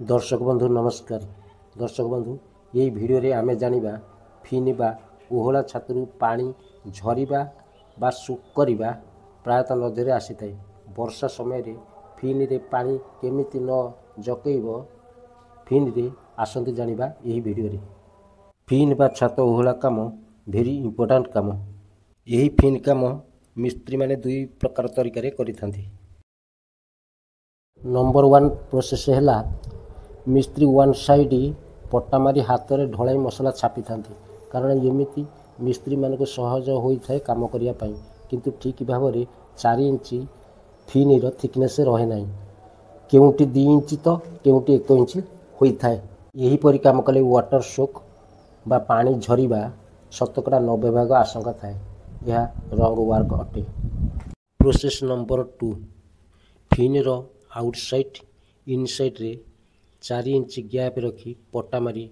दर्शक बंधु नमस्कार। दर्शक बंधु यही भिडियो रे आमे जानिबा फिन बा ओहला छातरू पानी झरिबा बा सुक करिबा प्रायतः नजरे आसीथाय। वर्षा समय रे फिन रे पानी केमिति न जकैबो फिन रे आसंति जानिबा यही भिडियो रे। फिन बा छात ओहला काम भेरी इंपोर्टेंट काम। यही फिन काम मिस्त्री माने दुई प्रकार तरीका रे करिथांती। नंबर 1 प्रोसेस हैला मिस्त्री वन साइड पट्टा मारी हाथ में ढलाई मसला छापी था, कारण एमती मिस्त्री मान को सहज होता है काम करने, किंतु ठीक भाव में 4 इंच फिन थिकनेस रहे ना, केउटी 2 इंच तो केउटी 1 इंच होता है। यहीपरि काम कले वाटर सोक बा पानी झरिबा शतकड़ा 90 भाग आशंका थाए। यह रंग वर्क अटे। प्रोसेस नंबर 2 फिन रो आउटसाइड इनसाइड रे 4 इंच गैप रखी पट्टा मारी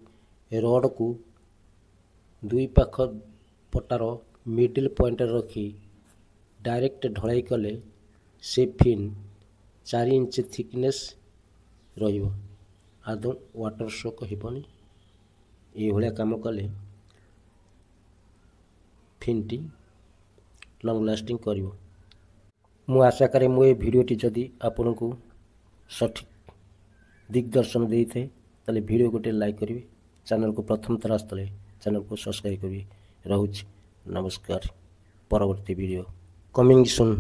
रड को दुई पाख पट्टार मिडिल पॉइंट रखी डायरेक्ट ढलाई कले से फिन 4 इंच थिकनेस रहिबो, आदौ वाटर सोक हेबनी। ये काम कले फिनटी लंग लास्टिंग करिवो। मु आशा करे मु ए भिडियोटी जदि आपन को सठिक दिग्दर्शन दे थे ताले वीडियो गोटे लाइक करिवे, चैनल को प्रथम थर आसतले चैनल को सब्सक्राइब करिवे। रहुछि नमस्कार। परवर्ती वीडियो कमिंग सून।